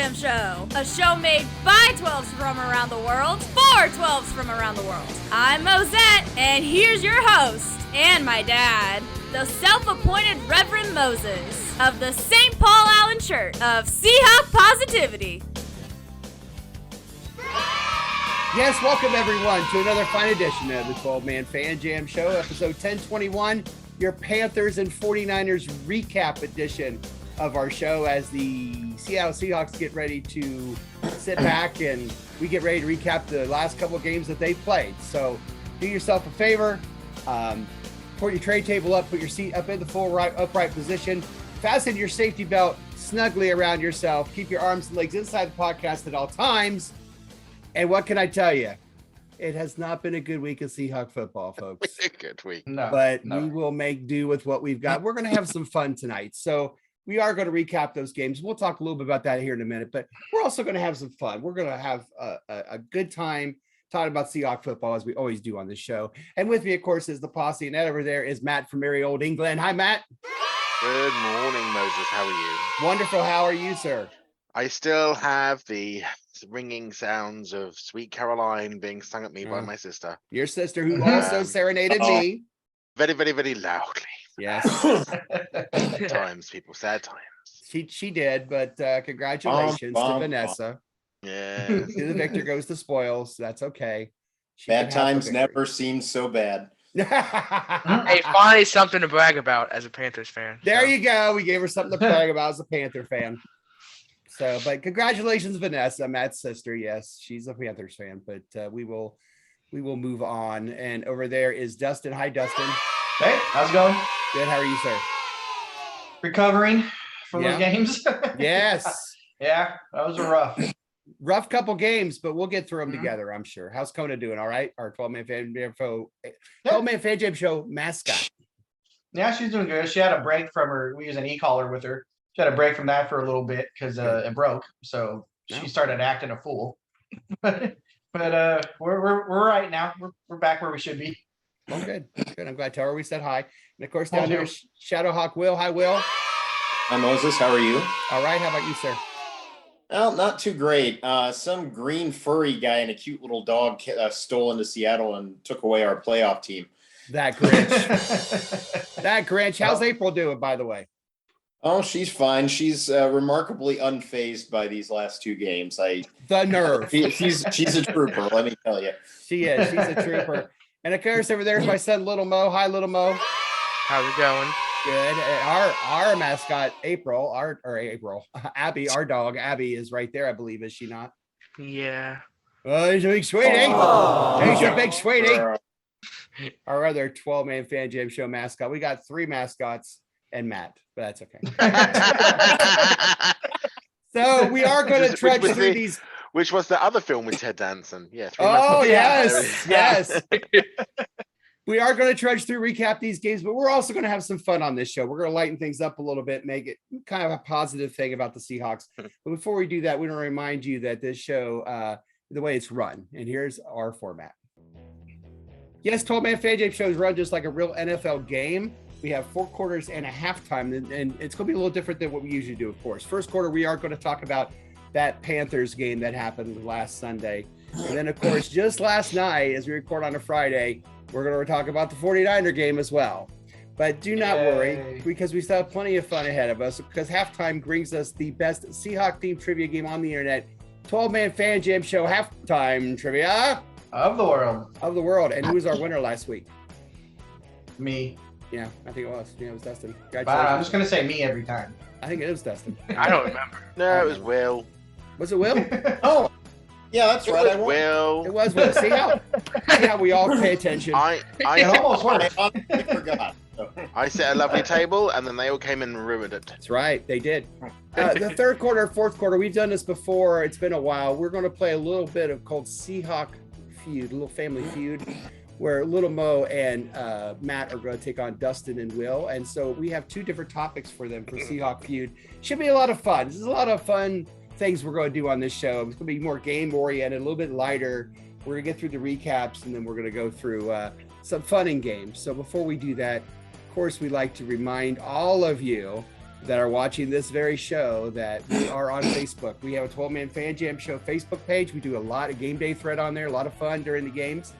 Jam Show, a show made by 12s from around the world, for 12s from around the world. I'm Mosette, and here's your host, and my dad, the self-appointed Reverend Moses of the St. Paul Allen Church of SEAHAWK Positivity. Yes, welcome everyone to another fine edition of the 12-Man Fan Jam Show, episode 1021, your Panthers and 49ers recap edition of our show as the Seattle Seahawks get ready to sit back and we get ready to recap the last couple of games that they've played. So do yourself a favor, put your tray table up, put your seat up in the full upright position, fasten your safety belt snugly around yourself, keep your arms and legs inside the podcast at all times. And what can I tell you? It has not been a good week of Seahawk football, folks. A good week. But we will make do with what we've got. We're going to have some fun tonight. So we are going to recap those games. We'll talk a little bit about that here in a minute, but we're also going to have some fun. We're going to have a good time talking about Seahawk football as we always do on this show. And with me, of course, is the posse. And that over there is Matt from merry old England. Hi, Matt. Good morning, Moses. How are you? Wonderful. How are you, sir? I still have the ringing sounds of Sweet Caroline being sung at me by my sister. Your sister, who also serenaded me. Very, very, very loudly. Yes. Sad times, people. Sad times. She did, but congratulations to Vanessa. Yeah. To the victor goes the spoils. That's okay. Bad times never seemed so bad. Hey, finally something to brag about as a Panthers fan. There you go. We gave her something to brag about as a Panther fan. So, but congratulations, Vanessa, Matt's sister. Yes, she's a Panthers fan, but we will move on. And over there is Dustin. Hi, Dustin. Hey, how's it going? Good. How are you, sir? Recovering from those games. Yes. Yeah, that was a rough couple games, but we'll get through them together, I'm sure. How's Kona doing? All right. Our 12-Man Fan Jam Show mascot. Yeah, she's doing good. She had a break from her. We use an e-collar with her. She had a break from that for a little bit because it broke. So she started acting a fool. but we're right now. We're back where we should be. Well, good. I'm glad. Tell her we said hi. And of course, down there, SEAHAWK Will. Hi, Will. Hi, Moses. How are you? All right. How about you, sir? Well, not too great. Some green furry guy and a cute little dog stole into Seattle and took away our playoff team. That Grinch. How's April doing, by the way? Oh, she's fine. She's remarkably unfazed by these last two games. The nerve. She's a trooper, let me tell you. She is. She's a trooper. And of course, over there is my son, Little Mo. Hi, Little Mo. How's it going? Good. Our mascot, April, Abby, our dog, Abby is right there, I believe. Is she not? Yeah. Oh, he's a big sweetie. He's a big sweetie. Our other 12-Man Fan Jam Show mascot. We got 3 mascots and Matt, but that's okay. So we are going to trudge through these. Which was the other film with Ted Danson. Yeah. Yes. We are going to trudge through, recap these games, but we're also going to have some fun on this show. We're going to lighten things up a little bit, make it kind of a positive thing about the Seahawks. But before we do that, we want to remind you that this show, the way it's run, and here's our format. Yes, 12-Man Fan Jam shows run just like a real NFL game. We have 4 quarters and a halftime, and it's going to be a little different than what we usually do, of course. First quarter, we are going to talk about that Panthers game that happened last Sunday. And then, of course, just last night, as we record on a Friday, we're going to talk about the 49er game as well. But do not worry, because we still have plenty of fun ahead of us, because halftime brings us the best Seahawk-themed trivia game on the internet, 12-Man Fan Jam Show halftime trivia of the world. And who was our winner last week? Me. Yeah, I think it was. Yeah, it was Dustin. I'm just going to say me every time. I think it was Dustin. I don't remember. No, it was Will. Was it Will? Oh, yeah, that's right. It was Will. See how we all pay attention. I almost worked. I forgot. I set a lovely table, and then they all came and ruined it. That's right. They did. The third quarter, fourth quarter, we've done this before. It's been a while. We're going to play a little bit of called SEAHAWK Feud, a little family feud, where Little Mo and Matt are going to take on Dustin and Will. And so we have 2 different topics for them for SEAHAWK Feud. Should be a lot of fun. This is a lot of fun things we're going to do on this show. It's going to be more game oriented, a little bit lighter. We're going to get through the recaps, and then we're going to go through some fun in games. So before we do that, of course, we like to remind all of you that are watching this very show that we are on Facebook. We have a 12-Man Fan Jam Show Facebook page. We do a lot of game day thread on there, a lot of fun during the games.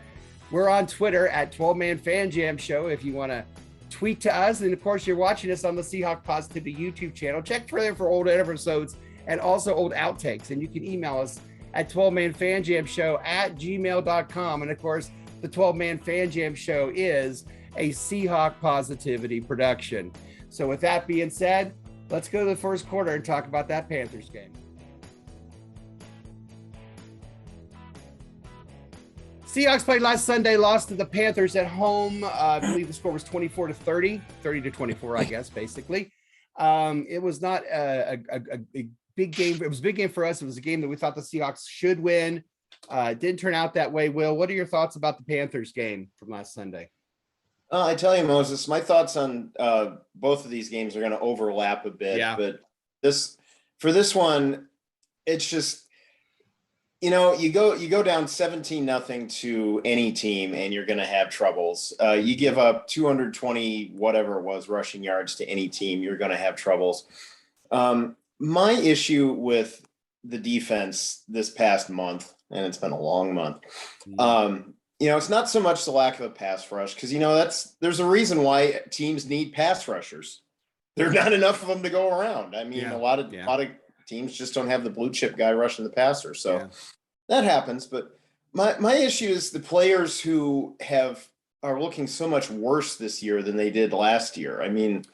We're on Twitter at 12-Man Fan Jam Show if you want to tweet to us. And of course, you're watching us on the Seahawk Positivity YouTube channel. Check for there for old episodes and also old outtakes. And you can email us at 12manfanjamshow@gmail.com. And of course, the 12-Man Fan Jam Show is a Seahawk Positivity production. So with that being said, let's go to the first quarter and talk about that Panthers game. Seahawks played last Sunday, lost to the Panthers at home. I believe the score was 24-30, 30-24, I guess, basically. It was not a big game. It was a big game for us. It was a game that we thought the Seahawks should win. It didn't turn out that way. Will, what are your thoughts about the Panthers game from last Sunday? I tell you, Moses, my thoughts on both of these games are going to overlap a bit. Yeah. But for this one, it's just, you go down 17-0 to any team and you're going to have troubles. You give up 220, whatever it was, rushing yards to any team, you're going to have troubles. My issue with the defense this past month, and it's been a long month, it's not so much the lack of a pass rush, because there's a reason why teams need pass rushers. There's not enough of them to go around. I mean, a lot of teams just don't have the blue chip guy rushing the passer, so that happens. But my issue is the players who are looking so much worse this year than they did last year. I mean,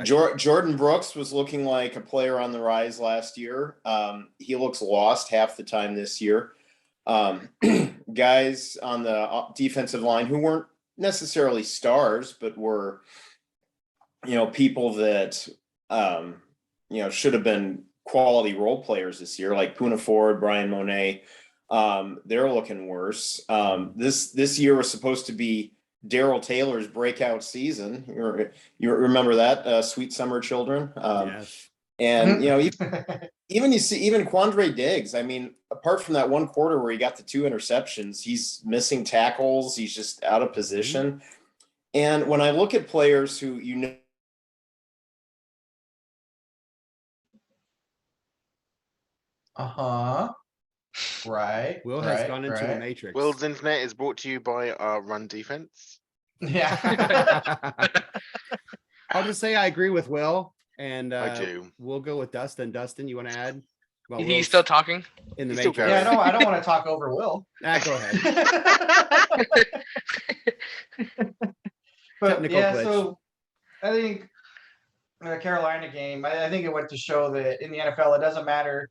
Jordan Brooks was looking like a player on the rise last year. He looks lost half the time this year. Guys on the defensive line who weren't necessarily stars, but were, people that, should have been quality role players this year, like Poona Ford, Brian Monet. They're looking worse. This year was supposed to be Darrell Taylor's breakout season. You remember that, Sweet Summer Children? Yes. And, even Quandre Diggs, I mean, apart from that one quarter where he got the 2 interceptions, he's missing tackles. He's just out of position. And when I look at players who, Right. Will has gone into the Matrix. Will's internet is brought to you by our run defense. Yeah. I'll just say I agree with Will, and I do. We'll go with Dustin. Dustin, you want to add? He's still talking? In the He's still Matrix. going. Yeah, I don't want to talk over Will. Go ahead. But Technical glitch. so I think the Carolina game, I think it went to show that in the NFL, it doesn't matter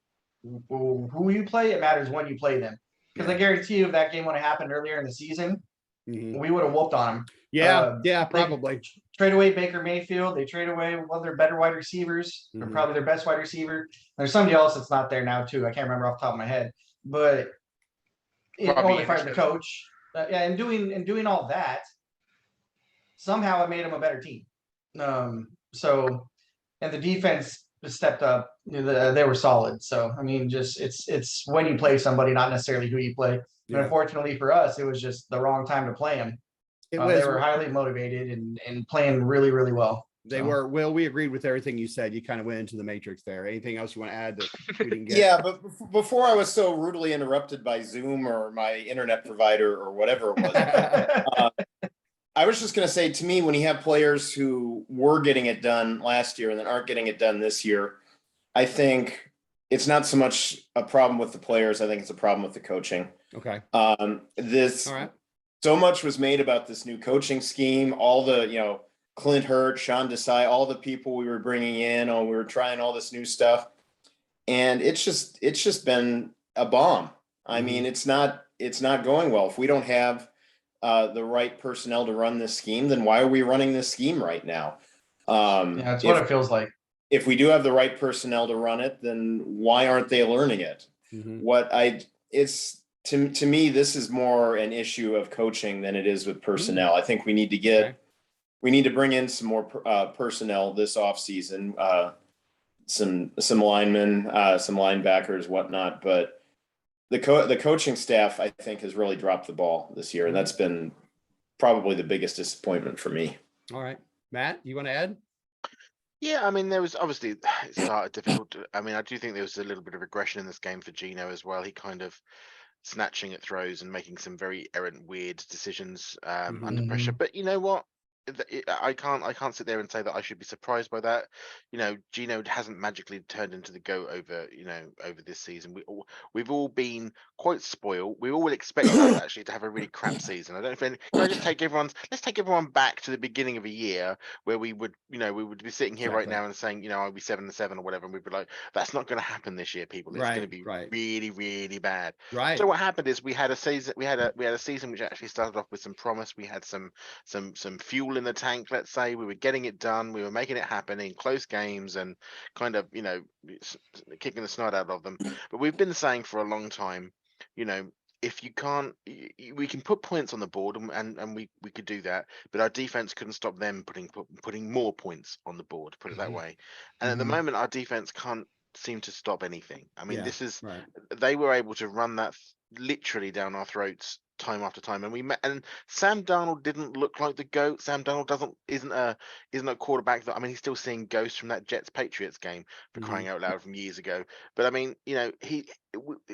who you play, it matters when you play them. Because I guarantee you, if that game would have happened earlier in the season, we would have whooped on them. Yeah, probably. They trade away Baker Mayfield. They trade away one of their better wide receivers, or probably their best wide receiver. There's somebody else that's not there now too. I can't remember off the top of my head, but they fired the coach. And doing all that, somehow it made them a better team. And the defense stepped up. They were solid. So I mean, just it's when you play somebody, not necessarily who you play. And unfortunately for us, it was just the wrong time to play them. They were highly motivated and playing really, really well. They were. Will, we agreed with everything you said. You kind of went into the Matrix there. Anything else you want to add that we didn't get? Yeah, but before I was so rudely interrupted by Zoom or my internet provider or whatever it was, I was just going to say, to me, when you have players who were getting it done last year and then aren't getting it done this year, I think it's not so much a problem with the players. I think it's a problem with the coaching. Okay. All right. So much was made about this new coaching scheme, all the, Clint Hurt, Sean Desai, all the people we were bringing in, we were trying all this new stuff. And it's just been a bomb. I mean, it's not going well. If we don't have the right personnel to run this scheme, then why are we running this scheme right now? That's what it feels like. If we do have the right personnel to run it, then why aren't they learning it? To me, this is more an issue of coaching than it is with personnel. I think we need to bring in some more personnel this offseason, some linemen, some linebackers, whatnot. But the coaching staff, I think, has really dropped the ball this year, and that's been probably the biggest disappointment for me. All right, Matt, you want to add? Yeah, I mean, there was obviously it started difficult. I mean, I do think there was a little bit of regression in this game for Gino as well. He kind of snatching at throws and making some very errant, weird decisions under pressure. But you know what? I can't sit there and say that I should be surprised by that. Gino hasn't magically turned into the GOAT over this season. We've all been quite spoiled. We all expected us actually to have a really crap season. I don't know if can I just let's take everyone back to the beginning of a year where we would be sitting here right now and saying, I'll be 7-7 or whatever, and we'd be like, that's not going to happen this year, people. It's going to be really, really bad. Right. So what happened is we had a season which actually started off with some promise. We had some fuel in the tank, let's say. We were getting it done, we were making it happen in close games and kind of kicking the snot out of them. But we've been saying for a long time, if you can't, we can put points on the board, and we could do that, but our defense couldn't stop them putting more points on the board, put it that way. And at the moment our defense can't seem to stop anything. I mean, they were able to run that literally down our throats time after time, and Sam Darnold didn't look like the GOAT. Sam Darnold isn't a quarterback that, I mean, he's still seeing ghosts from that Jets Patriots game, for crying out loud, from years ago. But I mean,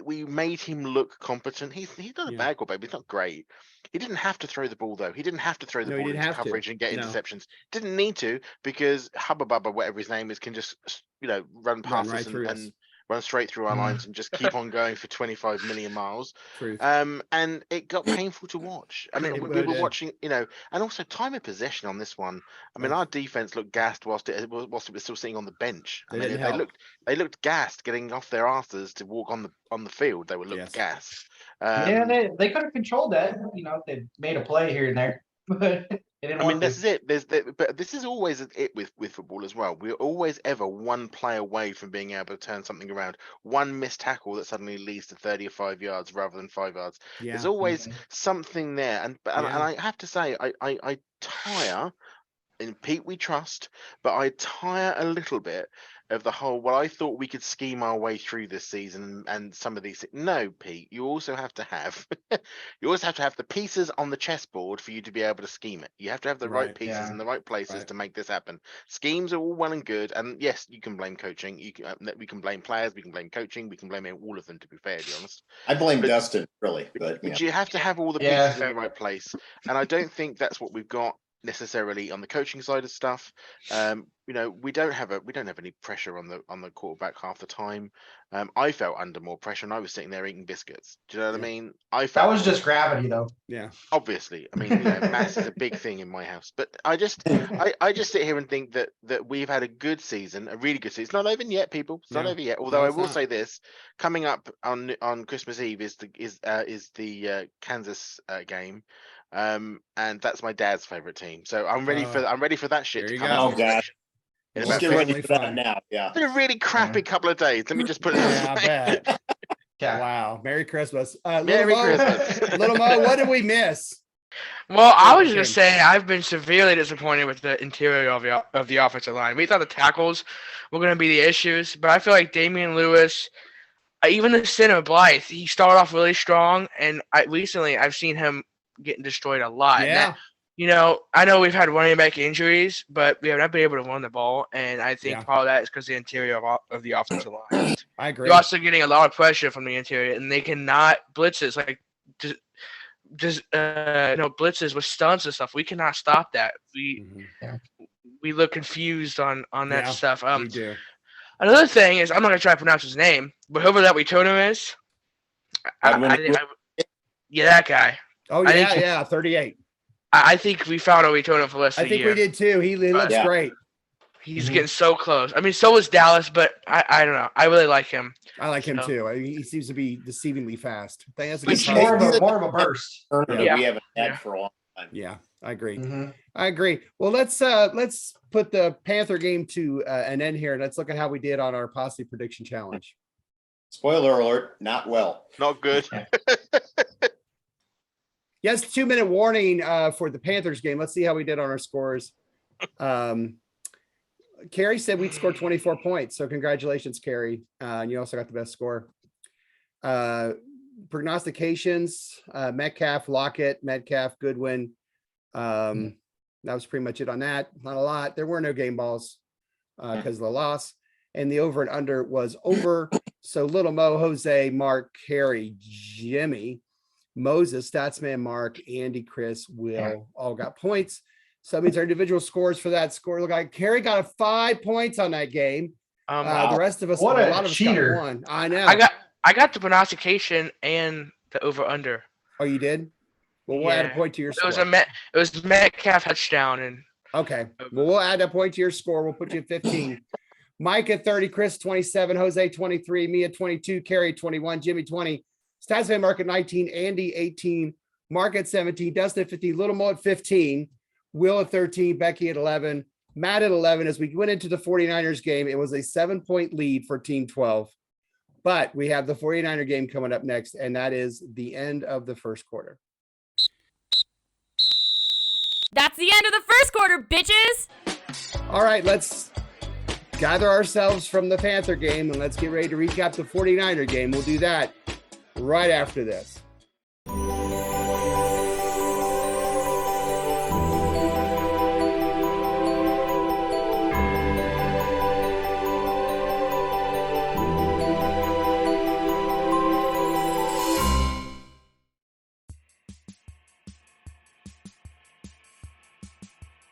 we made him look competent. He's not a bad quarterback, but he's not great. He didn't have to throw the ball though. He didn't have to throw the ball into coverage and get interceptions. Didn't need to, because Hubba Bubba, whatever his name is, can just run past us and run straight through our lines and just keep on going for 25 million miles. And it got painful to watch. I mean, we were watching, and also time of possession on this one. I mean, our defense looked gassed whilst it was still sitting on the bench. I mean, they looked gassed getting off their asses to walk on the field. They looked gassed. They could have controlled that, if they made a play here and there. But this is it. But this is always it with football as well. We're always ever one play away from being able to turn something around. One missed tackle that suddenly leads to 35 yards rather than 5 yards. There's always something there. And I have to say, I tire. In Pete we trust, but I tire a little bit of the whole, well, I thought we could scheme our way through this season and some of these things. No, Pete, you also have to have the pieces on the chessboard for you to be able to scheme it. You have to have the right pieces in the right places to make this happen. Schemes are all well and good, and yes, you can blame coaching. We can blame players, we can blame coaching, we can blame all of them, to be fair, to be honest. I blame Dustin, really, but you have to have all the pieces in the right place, and I don't think that's what we've got necessarily on the coaching side of stuff. We don't have any pressure on the quarterback half the time. I felt under more pressure, and I was sitting there eating biscuits. Do you know what I mean? That was just gravity, though. Yeah, obviously. I mean, mass is a big thing in my house, but I just sit here and think that we've had a good season, a really good season. It's not over yet, people. It's not over yet. Although I will say this: coming up on Christmas Eve is the Kansas game. And that's my dad's favorite team, so I'm ready for that shit to come out. Oh god, let's get ready for that now. Yeah, it's been a really crappy couple of days, let me just put it this way. I bet. Wow, Merry Christmas. Merry Christmas. Little Mo, what did we miss? Well, I was just saying I've been severely disappointed with the interior of the offensive line. We thought the tackles were going to be the issues, but I feel like Damian Lewis, even the center Blythe, he started off really strong, and recently I've seen him getting destroyed a lot. Yeah. I know we've had running back injuries, but we have not been able to run the ball, and I think part of that is because the interior of the offensive line. I agree. You're also getting a lot of pressure from the interior, and they cannot blitzes blitzes with stunts and stuff. We cannot stop that. We look confused on that stuff. We do. Another thing is, I'm not gonna try to pronounce his name, but whoever that returner is, that guy. Oh yeah, 38. I think we found a returner for the rest of the year. I think we did too. He looks great. He's getting so close. I mean, so is Dallas, but I don't know. I really like him. I like him too. He seems to be deceivingly fast. He's more of a burst. We haven't had for a long time. Yeah, I agree. I agree. Well, let's put the Panther game to an end here. Let's look at how we did on our posse prediction challenge. Spoiler alert, not well. Not good. Yes, 2-minute warning for the Panthers game. Let's see how we did on our scores. Carrie said we'd score 24 points. So congratulations, Carrie. And you also got the best score. Prognostications, Metcalf, Lockett, Metcalf, Goodwin. That was pretty much it on that. Not a lot. There were no game balls. because of the loss. And the over and under was over. So Little Mo, Jose, Mark, Carrie, Jimmy, Moses, Statsman, Mark, Andy, Chris, Will all got points. So that means our individual scores for that score. Look, Carrie got 5 points on that game. The rest of us, What a a lot of us cheater. got 1. I know. I got the pronunciation and the over under. Oh, you did? Well, we'll add a point to your score. It was Metcalf touchdown and. Okay. Well, we'll add a point to your score. We'll put you at 15. Mike at 30, Chris 27, Jose 23, me at 22, Carrie 21, Jimmy 20, Statsman, Mark at 19, Andy 18, Mark at 17, Dustin at 15, Little Mo at 15, Will at 13, Becky at 11, Matt at 11. As we went into the 49ers game, it was a 7-point lead for Team 12. But we have the 49er game coming up next, and that is the end of the first quarter. That's the end of the first quarter, bitches. All right, let's gather ourselves from the Panther game and let's get ready to recap the 49er game. We'll do that right after this.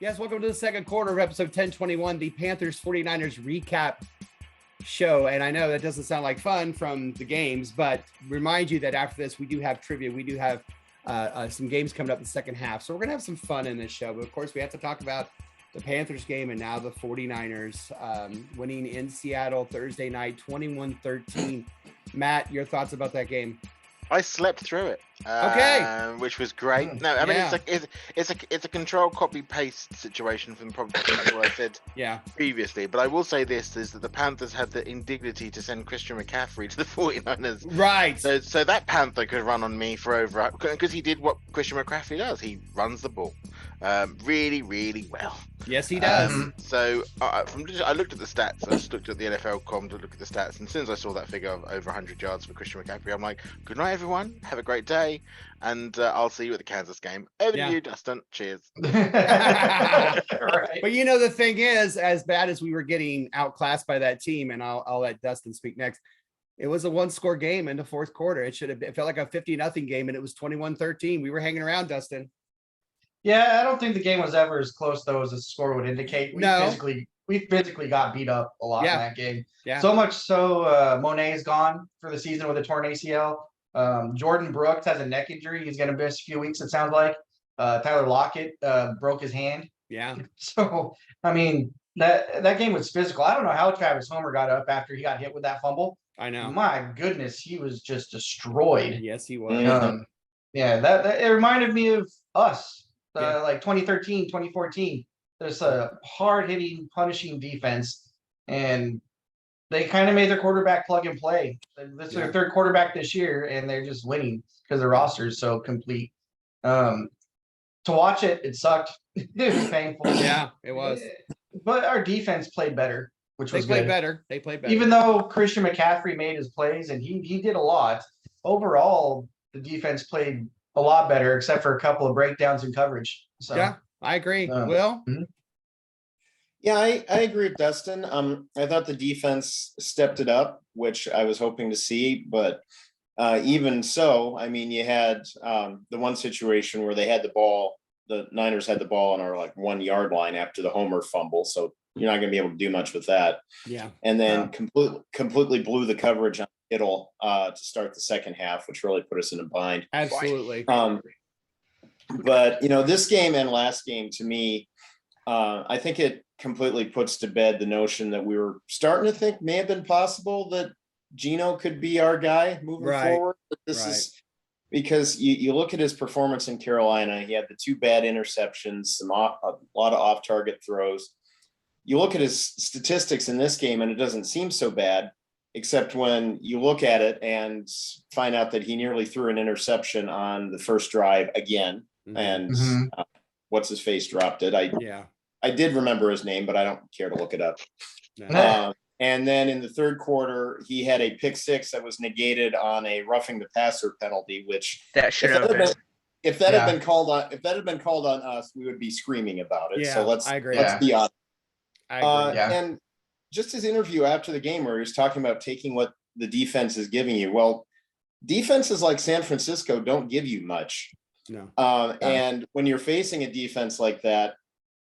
Yes, welcome to the second quarter of episode 1021, the Panthers 49ers recap show. And I know that doesn't sound like fun from the games, but remind you that after this, we do have trivia. We do have some games coming up in the second half. So we're going to have some fun in this show. But of course, we have to talk about the Panthers game and now the 49ers winning in Seattle Thursday night, 21-13. Matt, your thoughts about that game? I slept through it. Okay. Which was great. No, I mean it's a control copy paste situation from probably what I said previously. But I will say this is that the Panthers had the indignity to send Christian McCaffrey to the 49ers. Right. So that Panther could run on me for over because he did what Christian McCaffrey does. He runs the ball really, really well. Yes, he does. So I looked at the stats. I just looked at the NFL.com to look at the stats, and as soon as I saw that figure of over 100 yards for Christian McCaffrey, I'm like, good night, everyone. Have a great day, and I'll see you at the Kansas game. Over to you, Dustin. Cheers. Right. But you know, the thing is, as bad as we were getting outclassed by that team, and I'll let Dustin speak next. It was a 1-score game in the fourth quarter. It felt like a 50-0 game, and it was 21-13. We were hanging around, Dustin. Yeah, I don't think the game was ever as close though as the score would indicate. We physically got beat up a lot in that game. Yeah. So much so Monet is gone for the season with a torn ACL. Jordan Brooks has a neck injury. He's gonna miss a few weeks, it sounds like. Tyler Lockett broke his hand. Yeah. So I mean that game was physical. I don't know how Travis Homer got up after he got hit with that fumble. I know. My goodness, he was just destroyed. Yes, he was. That it reminded me of us. Like 2013, 2014, there's a hard-hitting, punishing defense, and they kind of made their quarterback plug and play. This is their third quarterback this year, and they're just winning because their roster is so complete. To watch it, it sucked. It was painful. Yeah, it was. But our defense played better, which was good. They played better. Even though Christian McCaffrey made his plays, and he did a lot, overall, the defense played a lot better, except for a couple of breakdowns in coverage. So yeah, I agree. Will? Yeah, I agree with Dustin. I thought the defense stepped it up, which I was hoping to see, but even so, I mean, you had the one situation where they had the ball, the Niners had the ball on our 1 yard line after the Homer fumble. So you're not going to be able to do much with that. Yeah. And then completely blew the coverage on Kittle to start the second half, which really put us in a bind. Absolutely. But this game and last game, to me, I think it completely puts to bed the notion that we were starting to think may have been possible that Geno could be our guy moving forward. But this is because you look at his performance in Carolina. He had the 2 bad interceptions, a lot of off-target throws. You look at his statistics in this game, and it doesn't seem so bad, except when you look at it and find out that he nearly threw an interception on the first drive again. And what's his face dropped it. I did remember his name, but I don't care to look it up. And then in the third quarter, he had a pick six that was negated on a roughing the passer penalty, which that should have been. If that had been called on us, we would be screaming about it. Yeah, so let's I agree. Let's be honest. I agree. And just his interview after the game where he was talking about taking what the defense is giving you. Well, defenses like San Francisco don't give you much. No. And when you're facing a defense like that,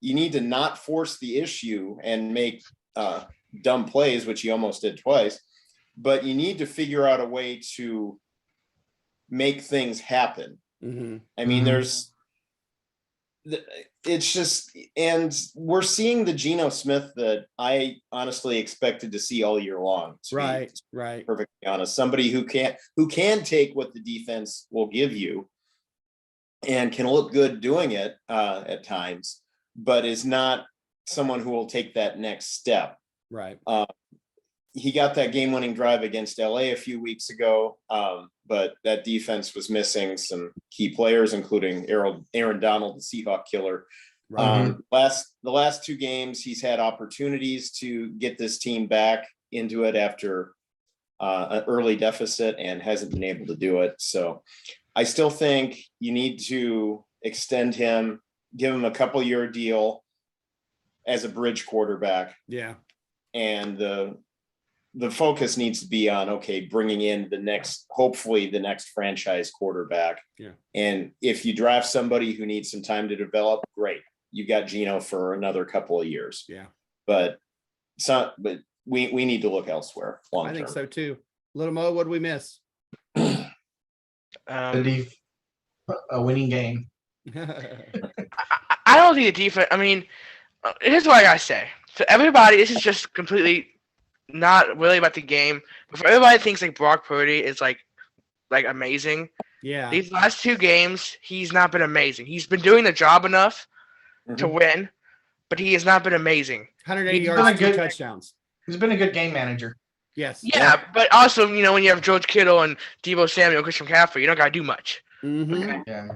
you need to not force the issue and make dumb plays, which he almost did twice, but you need to figure out a way to make things happen. Mm-hmm. I mean, it's just, and we're seeing the Geno Smith that I honestly expected to see all year long. Right. Perfectly honest, somebody who can take what the defense will give you and can look good doing it at times, but is not someone who will take that next step. Right. He got that game-winning drive against LA a few weeks ago, but that defense was missing some key players, including Aaron Donald, the Seahawk killer. Right. The last 2 games, he's had opportunities to get this team back into it after an early deficit and hasn't been able to do it. So I still think you need to extend him, give him a couple-year deal as a bridge quarterback. Yeah. And the focus needs to be on, bringing in hopefully the next franchise quarterback. Yeah. And if you draft somebody who needs some time to develop, great. You got Geno for another couple of years. Yeah. But we need to look elsewhere long term. I think so too. Little Mo, what do we miss? A winning game. I don't think the defense. I mean, here's what I gotta say. So everybody, this is just completely not really about the game. But for everybody that thinks like Brock Purdy is like amazing. Yeah. These last 2 games, he's not been amazing. He's been doing the job enough to win, but he has not been amazing. 180 yards, 2 touchdowns. He's been a good game manager. Yes. Yeah, but also, when you have George Kittle and Deebo Samuel, Christian McCaffrey, you don't gotta do much. Mm-hmm. Okay?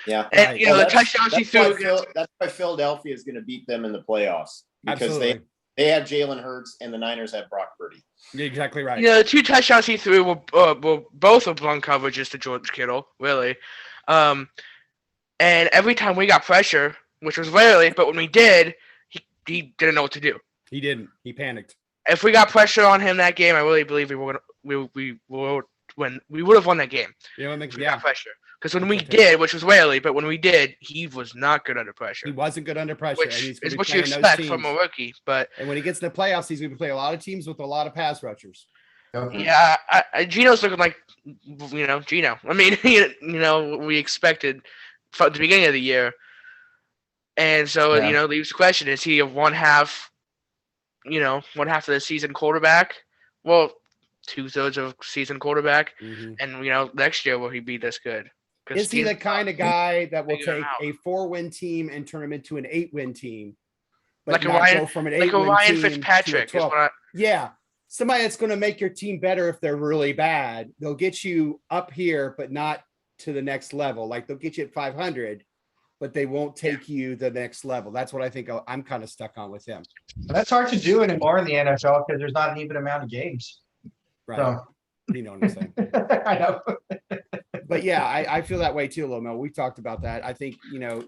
Yeah. And the touchdowns he threw. That's why Philadelphia is going to beat them in the playoffs, because Absolutely. they have Jalen Hurts and the Niners have Brock Purdy. You're exactly right. The 2 touchdowns he threw were both of blown coverages to George Kittle, really. And every time we got pressure, which was rarely, but when we did, he didn't know what to do. He didn't. He panicked. If we got pressure on him that game, I really believe we would have won that game. We got pressure. Because when we did, which was rarely, but when we did, he was not good under pressure. He wasn't good under pressure. Which and he's is what you expect from a rookie. But and when he gets in the playoffs, he's going to play a lot of teams with a lot of pass rushers. Yeah, Geno's looking like, Geno. I mean, we expected from the beginning of the year. And so, leaves the question, is he a one half of the season quarterback? Well, 2/3 of season quarterback. Mm-hmm. And, next year, will he be this good? Is he the kind of guy that will take a 4-win team and turn him into an 8-win team? But Like a Ryan, go from an 8-win like a Ryan team Fitzpatrick. to a 12? Yeah. Somebody that's going to make your team better if they're really bad. They'll get you up here, but not to the next level. Like they'll get you at 500, but they won't take you the next level. That's what I think I'm kind of stuck on with him. That's hard to do anymore in the NFL because there's not an even amount of games. Right. So. You know what I'm saying? I know. But yeah, I feel that way too, Lomel. We talked about that. I think,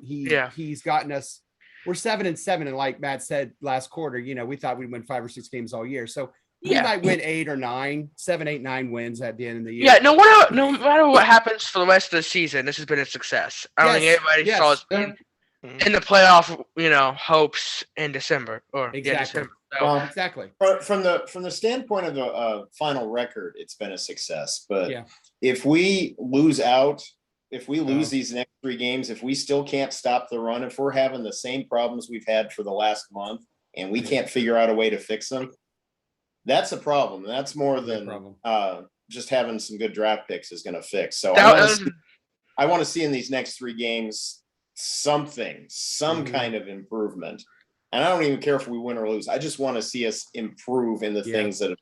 he's gotten us, we're 7-7. And like Matt said last quarter, we thought we'd win 5 or 6 games all year. So we might win 8 or 9, 7, 8, 9 wins at the end of the year. Yeah, no matter what happens for the rest of the season, this has been a success. I don't think everybody saw us in the playoff, hopes in December December. So, exactly. From the standpoint of the final record, it's been a success. But if we lose these next 3 games, if we still can't stop the run, if we're having the same problems we've had for the last month and we can't figure out a way to fix them, that's a problem. That's more than just having some good draft picks is going to fix. So I want to see in these next 3 games some kind of improvement. And I don't even care if we win or lose. I just want to see us improve in the things that are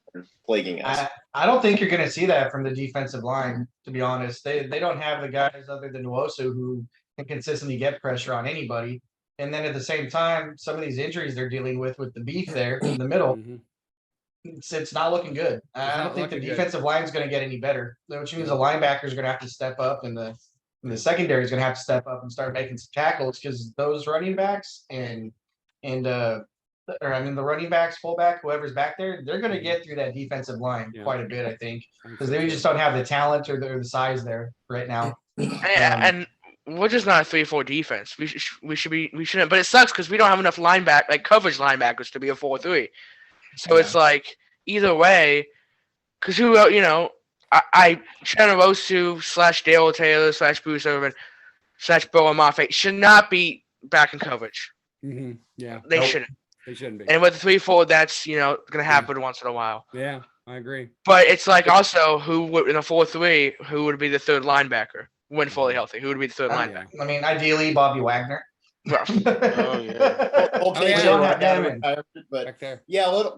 plaguing us. I don't think you're going to see that from the defensive line, to be honest. They don't have the guys other than Nwosu who can consistently get pressure on anybody. And then at the same time, some of these injuries they're dealing with the beef there in the middle, it's not looking good. I don't think the defensive line is going to get any better, which means the linebackers are going to have to step up and the secondary is going to have to step up and start making some tackles because those running backs and the running backs, fullback, whoever's back there, they're going to get through that defensive line quite a bit, I think, because they just don't have the talent or the size there right now. And we're just not a 3-4 defense. We shouldn't. But it sucks because we don't have enough coverage linebackers to be a 4-3. So it's like either way, because I Chanarosu / Dale Taylor / Bruce Irvin / Boa Mafe should not be back in coverage. Mm-hmm. Yeah, they shouldn't. They shouldn't be. And with the 3-4, that's gonna happen once in a while. Yeah, I agree. But it's like also who would in a 4-3, who would be the third linebacker when fully healthy? Who would be the third linebacker? I mean, ideally Bobby Wagner. Well,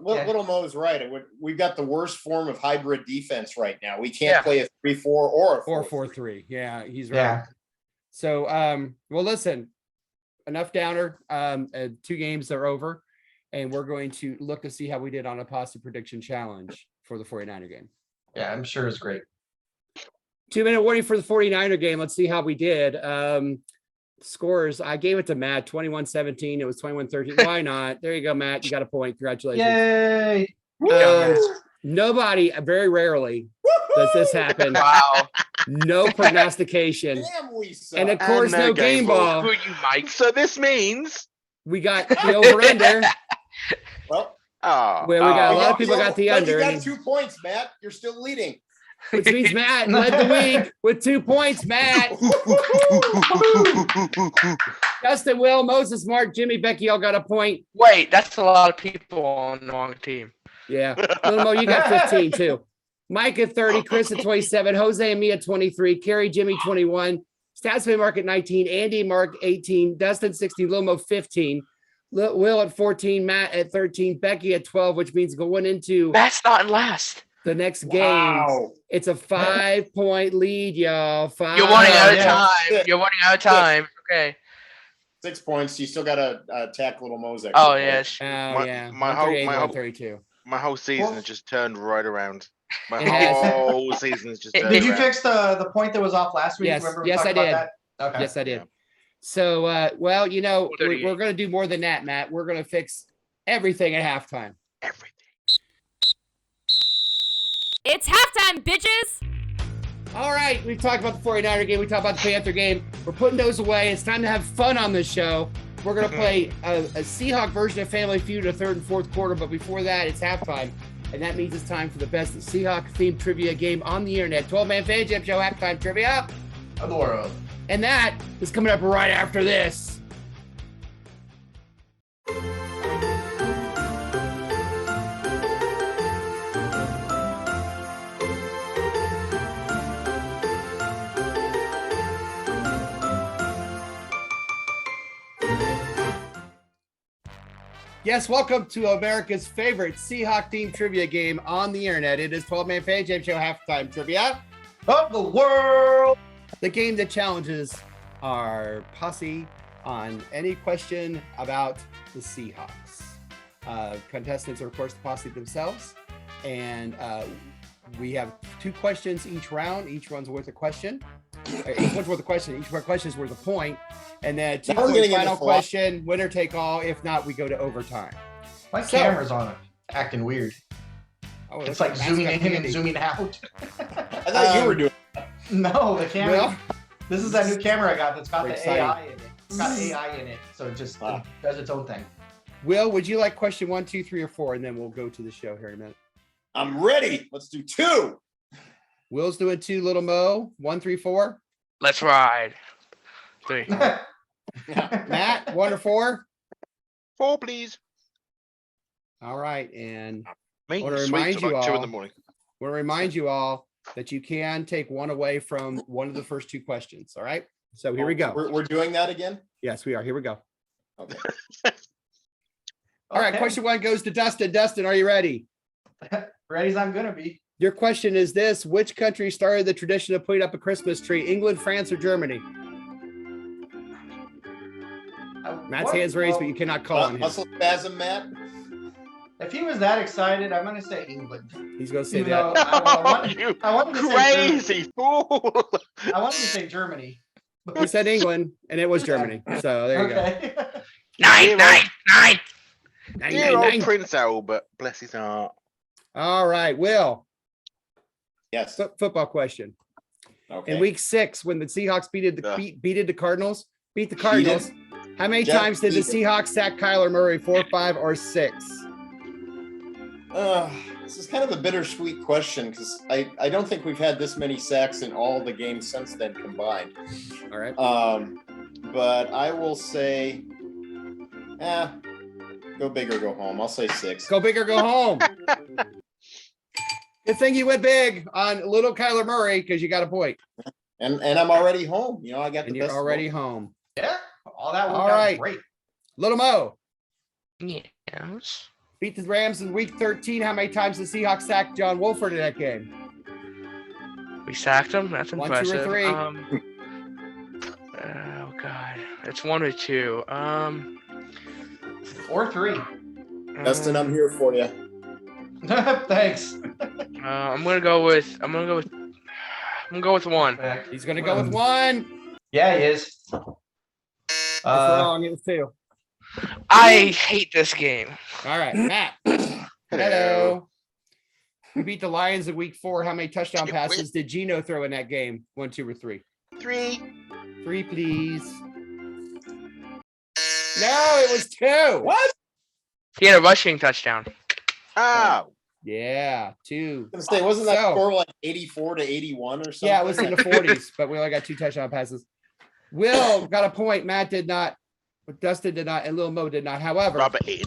Little Mo's right. We've got the worst form of hybrid defense right now. We can't play a 3-4 or a 4-4-3. Yeah, he's right. Yeah. So, well, listen, enough downer. 2 games are over, and we're going to look to see how we did on a pasta prediction challenge for the 49er game. Yeah, I'm sure it's great. 2-minute warning for the 49er game. Let's see how we did. Scores, I gave it to Matt, 21-17. It was 21-13. Why not? There you go, Matt. You got a point. Congratulations. Yay. Nobody, very rarely does this happen. Wow. No prognostication. Damn, we suck. And of course, no game ball. Who are you, Mike? So this means we got the over-under. Well, we got a lot of people got the under. You got 2 points, Matt. You're still leading. Which means Matt led the week with 2 points. Matt. Justin, Will, Moses, Mark, Jimmy, Becky all got a point. Wait, that's a lot of people on the wrong team. Yeah. Little Mo, you got 15 too. Mike at 30, Chris at 27, Jose and me at 23, Carrie, Jimmy 21, Statsman Mark at 19, Andy, Mark 18, Dustin 16, Little Mo 15, Will at 14, Matt at 13, Becky at 12, which means going into Matt's not in last. The next game, it's a 5-point lead, y'all. You're running out of time. You're running out of time. Okay. 6 points. You still got to attack Little Mosaic. Oh, yes. My whole season has just turned right around. My whole season has just turned Did you around. fix the point that was off last week? Yes, Remember yes, I did. Okay. Yes, I did. So, well, we're going to do more than that, Matt. We're going to fix everything at halftime. Everything. It's halftime, bitches! All right, we've talked about the 49er game. We talked about the Panther game. We're putting those away. It's time to have fun on this show. We're going to play a Seahawk version of Family Feud in the third and fourth quarter, but before that, it's halftime. And that means it's time for the best Seahawk-themed trivia game on the internet. 12-man fan jam show halftime trivia of the world. And that is coming up right after this. Yes, welcome to America's favorite Seahawk-themed trivia game on the internet. It is 12-man fan jam show halftime trivia of the world. The game that challenges our posse on any question about the Seahawks. Contestants are, of course, the posse themselves. And we have 2 questions each round. Each one's worth a question. Each one's worth a question. Each question is worth a point. And then 2-point final question, winner take all. If not, we go to overtime. My camera's on it, acting weird. Oh, it's like zooming in and zooming out. I thought you were doing that. No, the camera. Well, this is that new camera I got that's got the exciting. AI in it. It's got AI in it, so it just does its own thing. Will, would you like question 1, 2, 3, or 4? And then we'll go to the show here in a minute. I'm ready. Let's do 2. Will's doing 2, Little Mo. 1, 3, 4. Let's ride. 3. Matt, 1 or 4? 4, please. All right, and Me, I want to sweet, remind you like 2 in all. the morning. Want to remind you all that you can take one away from one of the first 2 questions. All right. So here we go. We're doing that again? Yes, we are. Here we go. Okay. All right. Question 1 goes to Dustin. Dustin, are you ready? Ready as I'm gonna be. Your question is this: which country started the tradition of putting up a Christmas tree? England, France, or Germany? Matt's hand's raised, but you cannot call on him. Muscle spasm, Matt. If he was that excited, I'm gonna say England. He's gonna say Even that. though I wanted to say Crazy fool. I wanted to say Germany. He said England, and it was Germany. So there you go. Okay. 9. Dear old Prince Albert, bless his heart. All right, Will. Yes. Football question. Okay. In week 6, when the Seahawks beat the Cardinals, how many times did the Seahawks sack Kyler Murray? 4, 5, or 6? This is kind of a bittersweet question because I don't think we've had this many sacks in all the games since then combined. All right. But I will say, go big or go home. I'll say 6. Go big or go home. Good thing you went big on little Kyler Murray because you got a point. And I'm already home. You know, I got the and best. You're already home. Yeah. All that worked All out right. great. Little Mo. Yes. Beat the Rams in week 13. How many times did the Seahawks sack John Wolford in that game? We sacked him. That's 1, impressive. 2, or 3. Oh god, it's 1 or 2. Or 3. Dustin, I'm here for you. Thanks. I'm gonna go with 1. He's gonna go with 1. Yeah, he is. That's wrong. It was 2. I hate this game. All right, Matt. Hello. We beat the Lions in week 4. How many touchdown passes did Geno throw in that game? 1, 2, or 3? 3. 3, please. No, it was 2. What? He had a rushing touchdown. Oh. Yeah, 2. I was gonna say, wasn't that score like 84 to 81 or something? Yeah, it was in the 40s, but we only got 2 touchdown passes. Will got a point. Matt did not. Dustin did not, and Lil Mo did not. However, rub it in.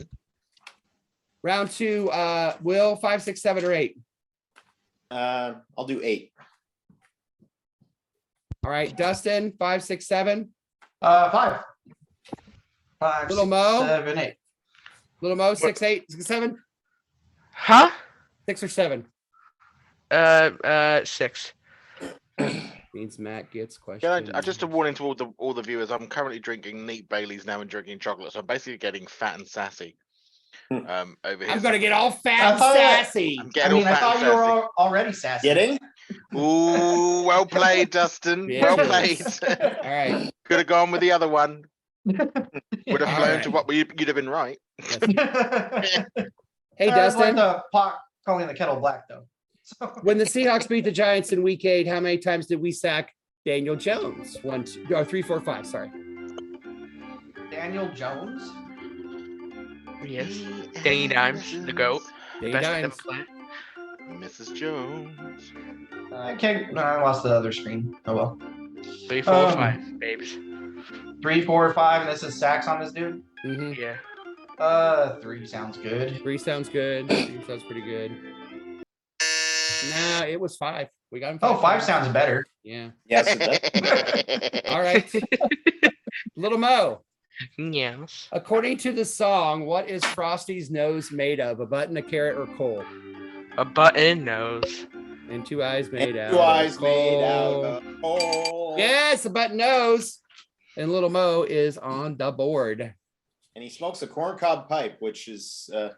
Round 2, Will, 5, 6, 7, or 8. I'll do 8. All right, Dustin, 5, 6, 7. 5. 5, Little Mo. 7, 8. Little Mo, 6, 8, 6, 7. Huh? 6 or 7. 6. Means Matt gets question. Yeah, just a warning to all the viewers. I'm currently drinking neat Baileys now and drinking chocolate, so I'm basically getting fat and sassy. Over here. I'm gonna get all fat and sassy. I thought you were already sassy. Getting? Ooh, well played, Dustin. Well played. All right. Could have gone with the other one. Would have All flown right. to what you'd have been right. Hey, That's Dustin. like the pot calling the kettle black, though. So. When the Seahawks beat the Giants in week 8, how many times did we sack Daniel Jones? 1, 2, or 3, 4, 5. Sorry. Daniel Jones? Yes. Danny Dimes, the GOAT. Danny Best Dimes. ever played. Mrs. Jones. I can't. No, I lost the other screen. Oh well. 3, 4, 5, babes. 3, 4, 5, and this is sacks on this dude. Mm-hmm. Yeah. 3 sounds good. 3 sounds good. 3 sounds pretty good. Nah, it was 5. We got him. 5 times. sounds better. Yeah. Yes, it does. All right. Little Mo. Yes. According to the song, what is Frosty's nose made of? A button, a carrot, or coal? A button nose. And 2 eyes made out. 2 eyes of made out coal. of coal. Yes, a button nose. And Little Mo is on the board. And he smokes a corncob pipe, which is kind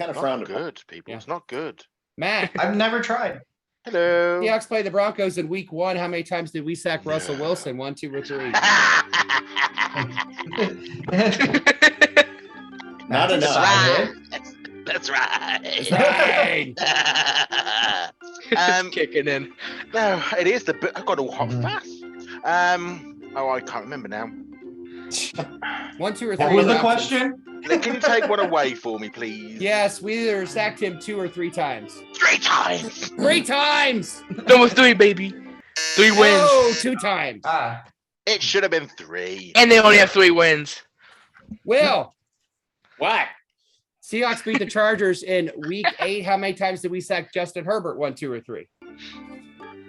of frowned Not upon. good, people. Yeah. It's not good. Matt. I've never tried. Hello. Seahawks played the Broncos in week 1. How many times did we sack Russell Wilson? 1, 2, or 3? Not That's enough. right. That's right. Right. Kicking in. No, it is the. I got all hot and fast. Oh, I can't remember now. 1, 2, or 3. What was the options. question? Can you take one away for me, please? Yes, we either sacked him 2 or 3 times. 3 times. 3 times. Number 3, baby. 3 wins. No, 2 times. It should have been 3. And they only have 3 wins. Will. What? Seahawks beat the Chargers in week 8. How many times did we sack Justin Herbert? 1, 2, or 3?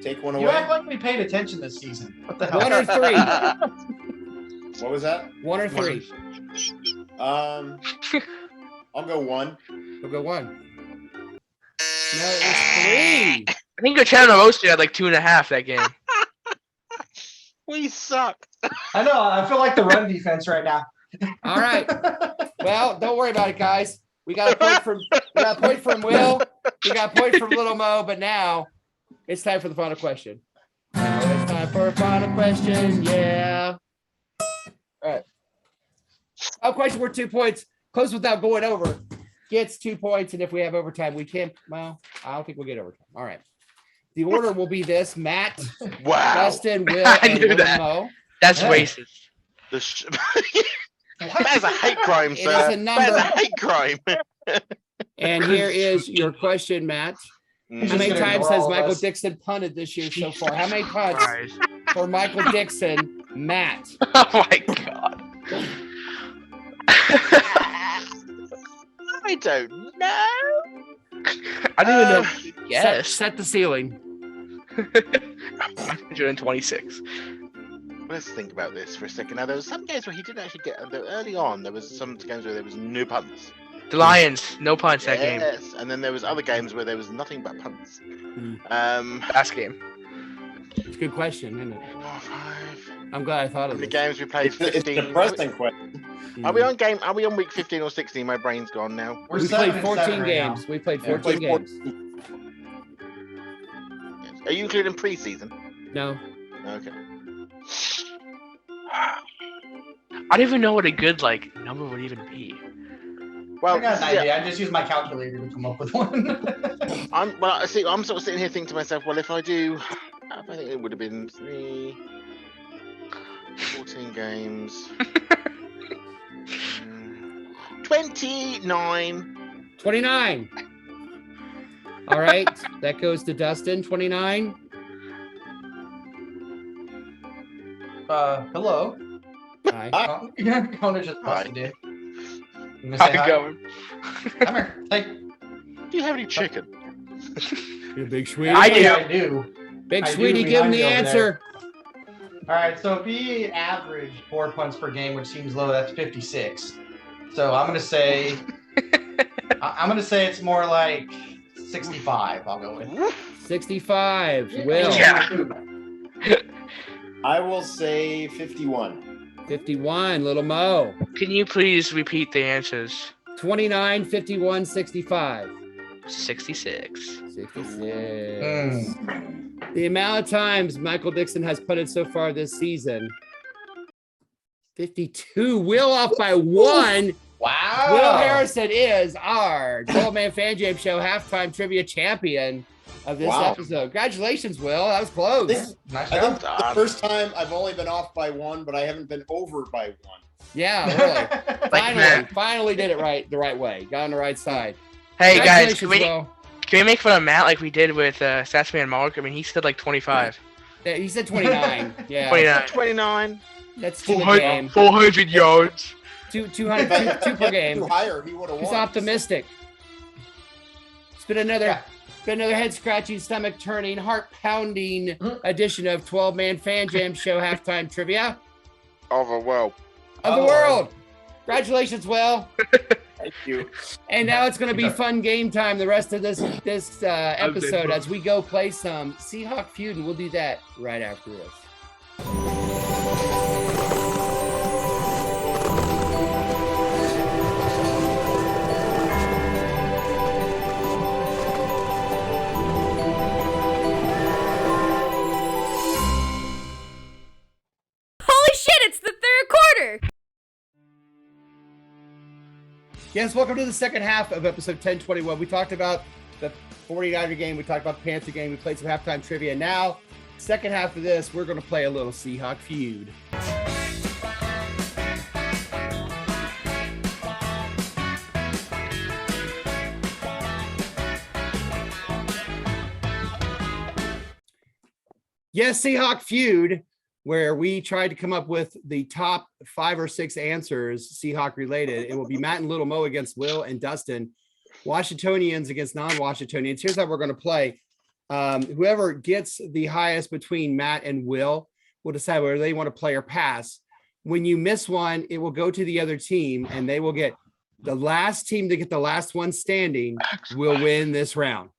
Take one You away. act like we paid attention this season. What the hell? 1 or 3? What was that? 1 or 3? I'll go 1. We'll go 1. No, it's 3. I think Coachella roasted at like 2.5 that game. We suck. I know. I feel like the run defense right now. All right. Well, don't worry about it, guys. We got a point from Will. We got a point from Little Mo, but now it's time for the final question. Now it's time for a final question. Yeah. All right. Our question worth 2 points. close without going over gets 2 points. And if we have overtime, we can. Well, I don't think we'll get overtime. All right. The order will be this: Matt, Wow. Dustin, Will, I and knew Little that. Mo. That's Yeah. racist. That is a hate crime, It sir. is a That is number. a hate crime. And here is your question, Matt. How Just many gonna times ignore has all of Michael us. Dixon punted this year so far? How many punts Christ. for Michael Dixon, Matt? Oh my god. I don't know. I don't even know. What to Set, guess. set the ceiling. 126. Let's think about this for a second. Now, there was some games where he didn't actually get. Early on, there was some games where there was no punts. The Lions, no punts that game. Yes, and then there was other games where there was nothing but punts. Last game. It's a good question, isn't it? 4, 5. I'm glad I thought How of many it. games we played? It's a 15. depressing question. Are we on game? Are we on week 15 or 16? My brain's gone now. We're We 7 played and 14 7 right now. games. We played Yeah, we 14 played games. Yes. Are you including preseason? No. Okay. I don't even know what a good number would even be. Well, I got an yeah, idea. I just used my calculator to come up with one. I'm sort of sitting here thinking to myself, well, if I think it would have been 14 games. 29. 29. All right. That goes to Dustin. 29. Hello. Hi. Oh, Connor just busted in. You gonna How's say it hi? going? Come here. Hey. Do you have any chicken? You big sweetie. I do. I do. Big I do sweetie, give him behind the you over answer. All right. So if he averaged 4 punts per game, which seems low, that's 56. So I'm gonna say, it's more like 65. I'll go with. 65. Will. Yeah. I will say 51. 51. Little Mo. Can you please repeat the answers? 29, 51, 65. 66. 66. Mm. The amount of times Michael Dixon has punted so far this season. 52. Will off by 1. Wow. Will Harrison is our 12-Man Fan Jam Show halftime trivia champion of this Wow. episode. Congratulations, Will. That was close. Nice I think job. the first time I've only been off by 1, but I haven't been over by 1. Yeah, really. Matt. Finally did it right the right way. Got on the right side. Hey guys, Congratulations, can we Will. make fun of Matt like we did with Satsman Mark? I mean, he said 25. Yeah, he said 29. Yeah. 29. 29. That's 2 a game. 400 yards. 200, two per game. Two higher, he would have won. He's optimistic. It's been another head scratching, stomach turning, heart pounding edition of 12-Man Fan Jam Show halftime trivia Of a well. of the world. Congratulations, Will. Thank you. And now it's going to be fun game time the rest of this episode as we go play some SEAHAWK Feud, and we'll do that right after this. Holy shit, it's the third quarter! Yes, welcome to the second half of episode 1021. We talked about the 49er game. We talked about the Panther game. We played some halftime trivia. Now, second half of this, we're going to play a little SEAHAWK Feud. Yes, SEAHAWK Feud, where we tried to come up with the top 5 or 6 answers Seahawk related. It will be Matt and Little Mo against Will and Dustin, Washingtonians against non-Washingtonians. Here's how we're going to play. Whoever gets the highest between Matt and Will will decide whether they want to play or pass. When you miss one, it will go to the other team, and they will get the last team to get the last one standing will win this round.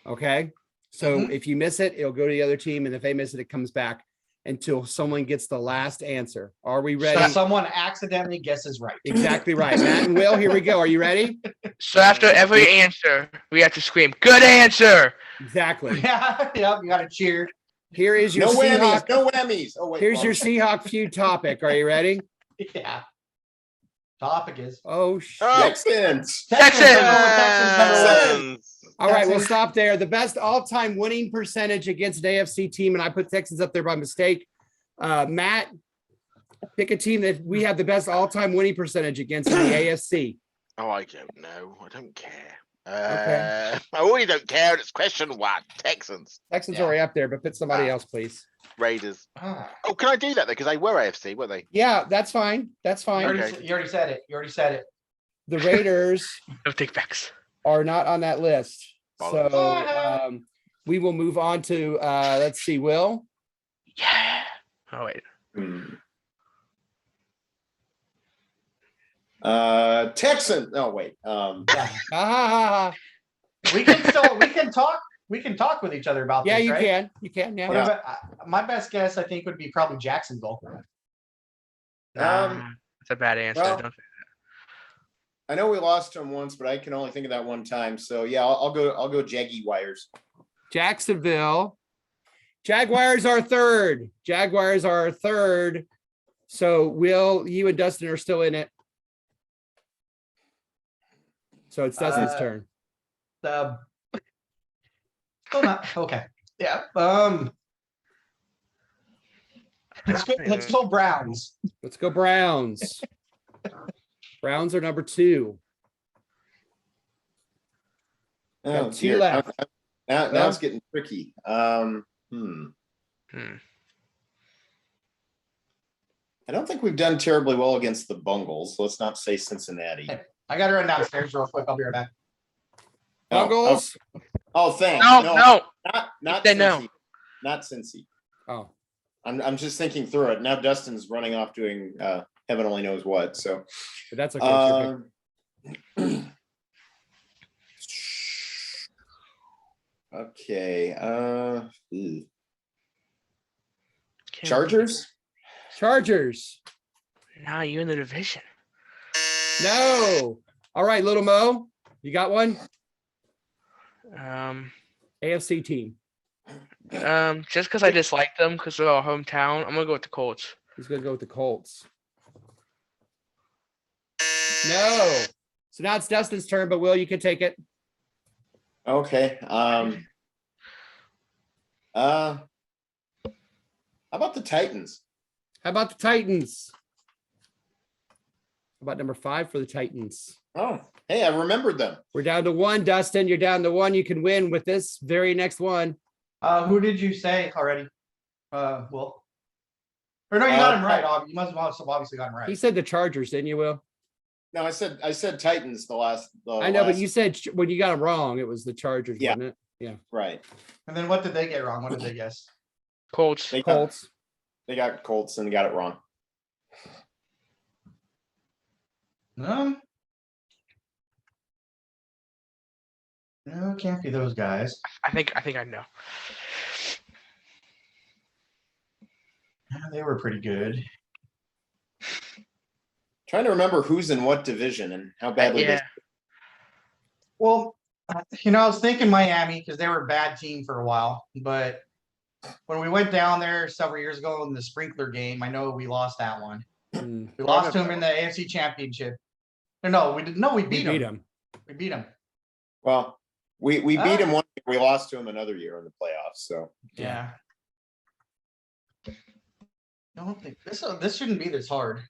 Okay? So if you miss it, it'll go to the other team, and if they miss it, it comes back until someone gets the last answer. Are we ready? So someone accidentally guesses right. Exactly right. Matt and Will, here we go. Are you ready? So after every answer, we have to scream, "Good answer!" Exactly. Yeah, you got to cheer. Here is your No whammies. Seahawk. No whammies. Oh, wait. Here's your SEAHAWK Feud topic. Are you ready? Yeah. Topic is Texans. Texans number one. All right, we'll Texans. stop there. The best all-time winning percentage against an AFC team, and I put Texans up there by mistake. Matt, pick a team that we have the best all-time winning percentage against in the AFC. Oh, I don't know. I don't care. Okay. I already don't care. It's question one. Texans. Texans Yeah. already up there, but put somebody else, please. Raiders. Ah. Oh, can I do that though? Because they were AFC, weren't they? Yeah, that's fine. That's You fine. already, you already said it. You already said it. The Raiders No take backs. are not on that list. So Bollocks. we will move on to let's see, Will. Yeah. Oh wait. Texan. No, wait. Ah, We can talk with each other about yeah, this, you right? can. You can, yeah. What about, my best guess, I think, would be probably Jacksonville. That's a bad answer. well, Don't- I know we lost to him once, but I can only think of that one time. So yeah, I'll go Jaggy Wires. Jacksonville. Jaguars are third. Jaguars are third. So Will, you and Dustin are still in it. So it's Dustin's turn. The still not okay. Yeah. Let's go Browns. Let's go Browns. Browns are number 2. Oh, Got 2 dear. left. Now it's getting tricky. Hmm. I don't think we've done terribly well against the Bungles. Let's not say Cincinnati. I got to run downstairs real quick. I'll be right back. Bungles. Oh, thanks. No. Not Say Cincy. no. Not Cincy. Oh, I'm just thinking through it. Now Dustin's running off doing heaven only knows what. So but that's okay. okay. Can't- Chargers? Chargers. Nah, you in the division. No. All right, Little Mo, you got one? AFC team. Just because I dislike them because they're our hometown, I'm gonna go with the Colts. He's gonna go with the Colts. No. So now it's Dustin's turn, but Will, you can take it. Okay. How about the Titans? How about the Titans? How about number 5 for the Titans? Oh, hey, I remembered them. We're down to 1, Dustin. You're down to 1. You can win with this very next one. Who did you say already? Will. Or no, you got him right. You must have obviously got him right. He said the Chargers, didn't you, Will? No, I said Titans I know, but you said when you got them wrong, it was the Chargers, Yeah. wasn't it? Yeah. right. And then what did they get wrong? What did they guess? Colts. They Colts. got Colts and got it wrong. No, can't be those guys. I think I know. Yeah, they were pretty good. Trying to remember who's in what division and how badly Yeah. Well, I was thinking Miami because they were a bad team for a while. But when we went down there several years ago in the sprinkler game, I know we lost that one. Mm. We lost to them in the AFC Championship. No, we didn't. No, we beat them. We beat them. Well, we beat him one year. We lost to him another year in the playoffs. So Yeah. I don't think this shouldn't be this hard.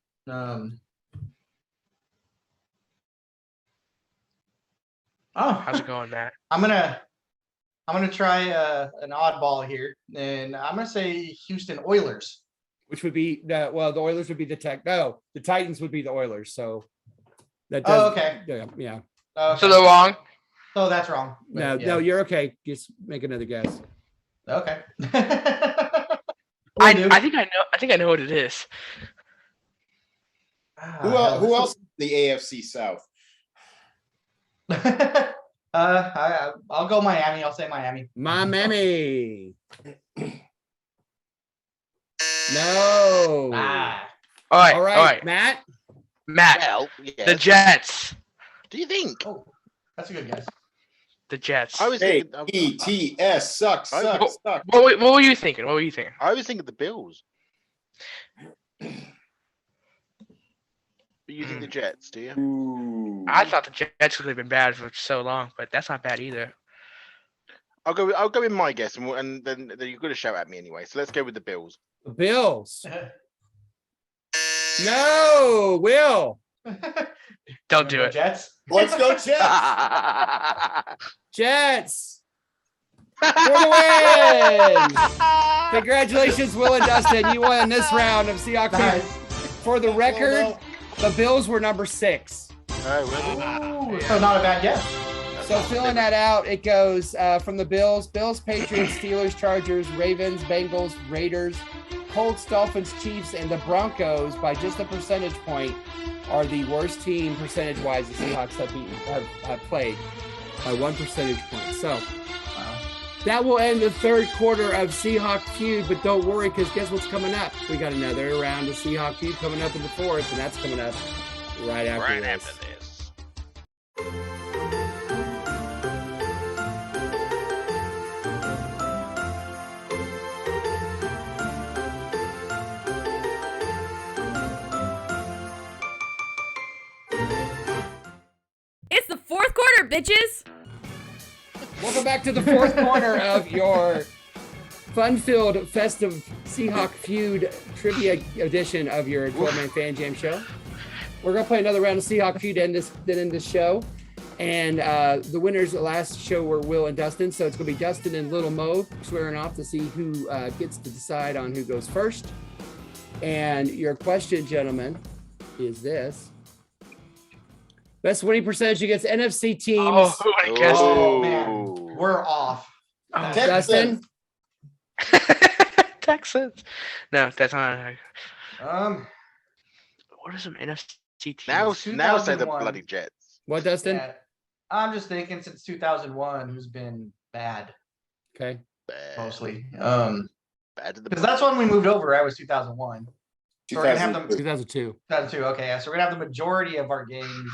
How's it going, Matt? I'm gonna try an oddball here, and I'm gonna say Houston Oilers. Which would be the Oilers would be the the Titans would be the Oilers. So that Oh, does, okay. Yeah. So they're wrong. So that's wrong. No, But, no, yeah. you're okay. Just make another guess. Okay. I think I know what it is. who else? The AFC South. I'll go Miami. I'll say Miami. Miami. No. All right, All right, Matt. Well, yes. The Jets. Do you think? Oh, that's a good guess. The Jets. I was Hey, thinking. ETS sucks. What were you thinking? What were you thinking? I was thinking the Bills. But you think the Jets, do you? Ooh. I thought the Jets would have been bad for so long, but that's not bad either. I'll go with my guess, and then you're going to shout at me anyway. So let's go with the Bills. The Bills. No, Will. Don't do it. Jets. Let's go Jets. Jets. For the win. Congratulations, Will and Dustin. You won this round of Seahawks. Nice. For the record, the Bills were number 6. Oh, Ooh, so not a bad guess. So filling that out, it goes from the Bills, Patriots, Steelers, Chargers, Ravens, Bengals, Raiders, Colts, Dolphins, Chiefs, and the Broncos by just a percentage point are the worst team percentage-wise the Seahawks have played by 1 percentage point. So that will end the third quarter of Seahawk Feud, but don't worry because guess what's coming up? We got another round of Seahawk Feud coming up in the fourth, and that's coming up right after this. It's the fourth quarter, bitches. Welcome back to the fourth quarter of your fun-filled, festive Seahawk Feud trivia edition of your 12-man fan jam show. We're going to play another round of Seahawk Feud to end this show. And the winners of the last show were Will and Dustin. So it's going to be Dustin and Little Mo swearing off to see who gets to decide on who goes first. And your question, gentlemen, is this. Best winning percentage against NFC teams. I guess. Oh, man. We're off. Dustin? Texans. No, that's not. What are some NFC teams? Now say the 2001. bloody Jets. What, Dustin? Yeah. I'm just thinking since 2001, who's been bad Okay. mostly. Bad to the Because that's when we moved over, right? Was 2001. So we're gonna have them 2002. 2002. Okay, yeah. So we're gonna have the majority of our games.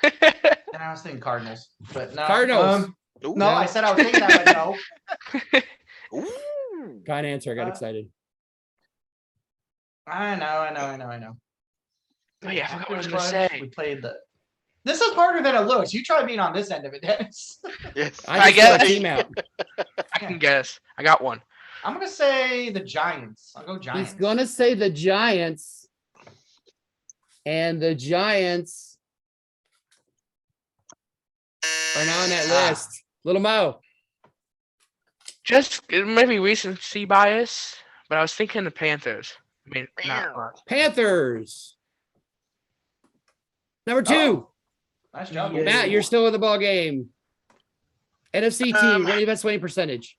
And I was thinking Cardinals, but no. Cardinals. No, I said I was thinking that, but no. Ooh. Kind answer. I got excited. I know. Oh, yeah, I forgot what I was gonna say. We played the. This is harder than it looks. You try being on this end of it, Dennis. Yes. I guess- guess team out. I can guess. I got one. I'm gonna say the Giants. I'll go Giants. He's going to say the Giants. And the Giants are not on that list. Little Mo. Just maybe recency bias, but I was thinking the Panthers. I mean, not much. Panthers. Number 2. Oh. Nice job. Yeah. Matt, you're still in the ball game. NFC team, what are your best winning percentage?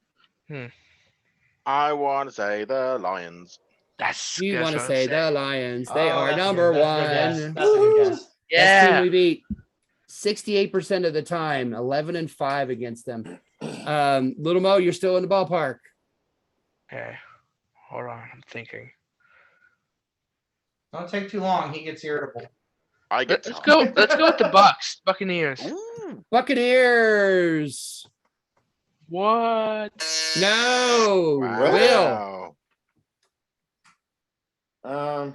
I want to say the Lions. That's You that's want to what I'm say saying. the Lions. They Oh, are that's number good. That's a good guess. one. That's a good guess. Best team Yeah. we beat 68% of the time, 11-5 against them. Little Mo, you're still in the ballpark. Okay. Hold on. I'm thinking. Don't take too long. He gets irritable. I get Let's go. Let's go with the Bucks. Buccaneers. Ooh. Buccaneers. What? No. Will. Wow.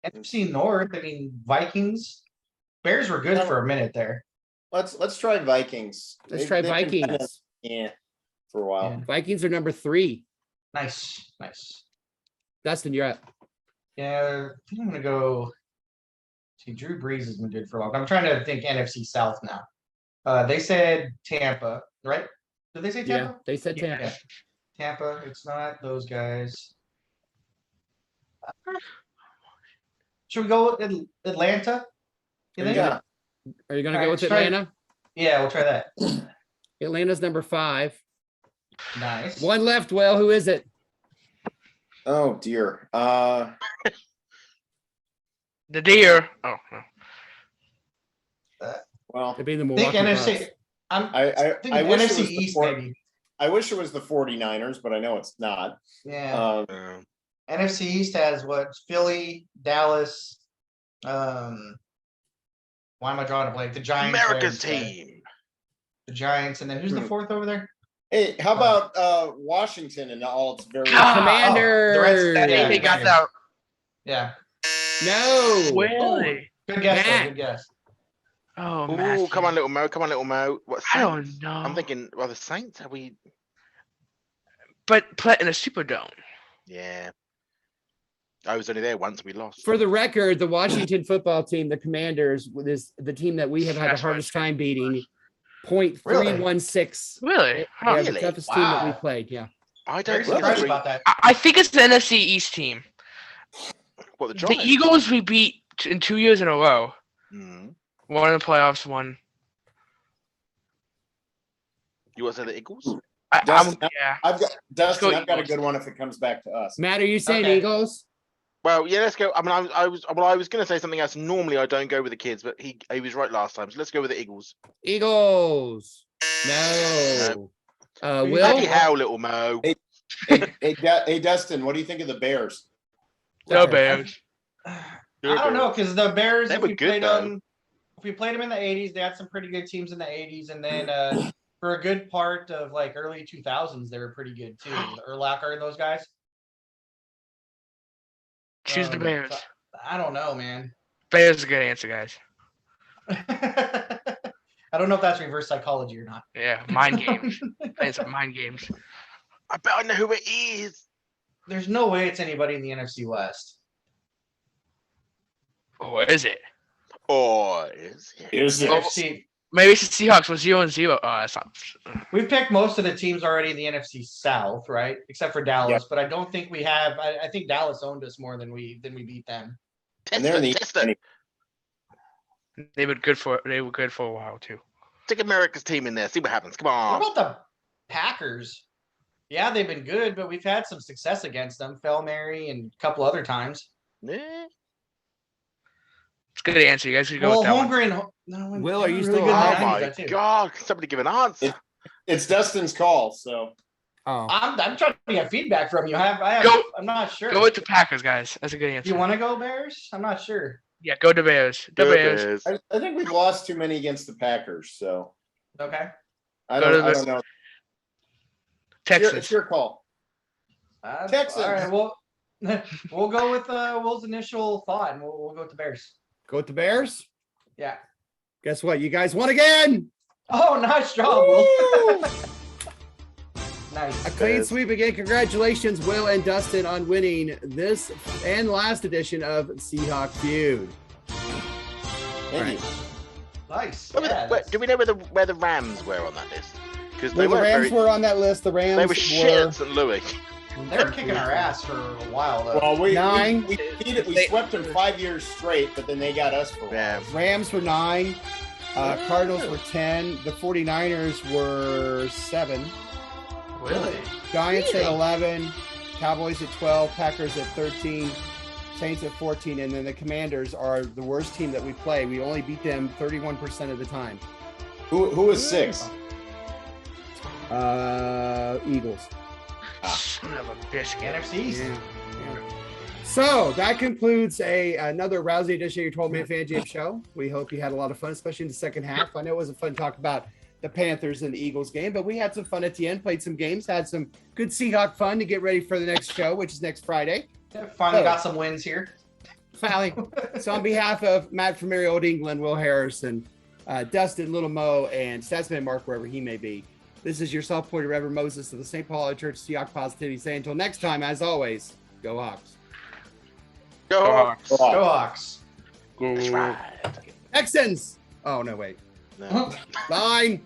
NFC North. I mean, Vikings. Bears were good for a minute there. Let's try Vikings. Let's try They've been Vikings. kinda- Yeah, for a while. Yeah. Vikings are number 3. Nice. Dustin, you're up. Yeah, I think I'm gonna go. See, Drew Brees has been good for a long. I'm trying to think NFC South now. They said Tampa, right? Did they say Yeah, Tampa? they said Tampa. Yeah. Tampa. It's not those guys. Should we go with Atlanta? You think? Yeah. Are you going to All go right, with let's try- Atlanta? Yeah, we'll try that. Atlanta's number 5. Nice. One left, Will. Who is it? Oh dear. The deer. Oh no. Well, It'd be the I think Milwaukee NFC. Bucks. I Thinking wish it NFC was the East, four- maybe. I wish it was the 49ers, but I know it's not. Yeah. NFC East has what? Philly, Dallas. Why am I drawing a blank? The Giants. America's Rams, team. The Giants, and then who's the fourth over there? Hey, how about Washington and all its very Commanders. the Reds- I think they got that. Yeah. No. Really? Good guess, though. Matt. Good guess. Oh, Oh, Matthew. come on, little Mo. Come on, little Mo. What? I Saints? don't know. I'm thinking, well, the Saints. Have we? But play in a Superdome. Yeah. I was only there once. We lost. For the record, the Washington football team, the Commanders, is the team that we have had the That's what hardest I time said. beating. .316. Really? Huh. Yeah, the Really? toughest team that we Wow. played. Yeah. I Very don't think surprised we. about that. I think it's the NFC East team. What the The Giants? Eagles we beat in 2 years in a row. Mhm. One in the playoffs, one. You want to say the Eagles? Dustin, Yeah. I've got Dustin. go I've got a Eagles. good one if it comes back to us. Matt, are you saying Okay. Eagles? Well, yeah, let's go. I mean, I was going to say something else. Normally, I don't go with the kids, but he was right last time. So let's go with the Eagles. Eagles. No. Bloody Will? Bloody hell, little Mo. Hey, Dustin, what do you think of the Bears? The Bears. I don't know, because the Bears, They if were we good, played though. them, if we played them in the '80s, they had some pretty good teams in the '80s, and then for a good part of like early 2000s, they were pretty good too. Urlacher and those guys. Choose the Bears. So, I don't know, man. Bears is a good answer, guys. I don't know if that's reverse psychology or not. Yeah, mind games. Playing some mind games. I bet I know who it is. There's no way it's anybody in the NFC West. Or is it? Or is it? Here's The the NFC, Maybe it's the Seahawks with 0-0. Oh, that's not. we've picked most of the teams already in the NFC South, right? Except for Dallas, Yep. but I don't think we have. I think Dallas owned us more than we beat them. and they're in the Test it. They were good for a while too. Stick America's team in there. See what happens. Come What on. about the Packers? Yeah, they've been good, but we've had some success against them. Fel Mary and a couple other times. Yeah. It's a good answer. You guys should go Well, with that one. Holmgren. No, Will, are you really still good in the alive? Oh 90s, my that too. God! Can somebody give an answer? It's Dustin's call. So Oh. I'm trying to get feedback from you. Go- I'm not sure. Go with the Packers, guys. That's a good Do answer. you want to go Bears? I'm not sure. Yeah, go to Bears. The Go Bears. Bears. I think we've lost too many against the Packers. So Okay. I Go to don't know. Texans. It's your call. Texans. All right. Well, we'll go with Will's initial thought, and we'll go with the Bears. Go with the Bears? Yeah. Guess what? You guys won again. Oh, nice job, Will. Nice. A clean sweep again. Congratulations, Will and Dustin, on winning this and last edition of SEAHAWK Feud. Thank you. Nice. Where were the- Yeah, where- that's- do we know where the Rams were on that list? Because Well, the Rams were on that list. The Rams they were shit at St. Louis. They were kicking our ass for a while, though. Well, we Nine. we swept them 5 years straight, but then they got us for a while. Yeah. Rams were 9. Cardinals were 10. The 49ers were 7. Really? Giants Really? at 11. Cowboys at 12. Packers at 13. Saints at 14. And then the Commanders are the worst team that we play. We only beat them 31% of the time. Who was 6? Eagles. Son of a biscuit. NFC East. Yeah. So that concludes another rousing edition of your 12-minute fan jam show. We hope you had a lot of fun, especially in the second half. I know it was a fun talk about the Panthers and the Eagles game, but we had some fun at the end, played some games, had some good Seahawk fun to get ready for the next show, which is next Friday. Finally got some wins here. Finally. So on behalf of Matt from Merry Old England, Will Harrison, Dustin, Little Mo, and Statsman Mark, wherever he may be, this is your self-appointed Reverend Moses of the St. Paul Church Seahawk Positivity. Say until next time, as always, go Hawks. Go Hawks. Go Hawks. That's right. Texans! Oh, no, wait. No. Line!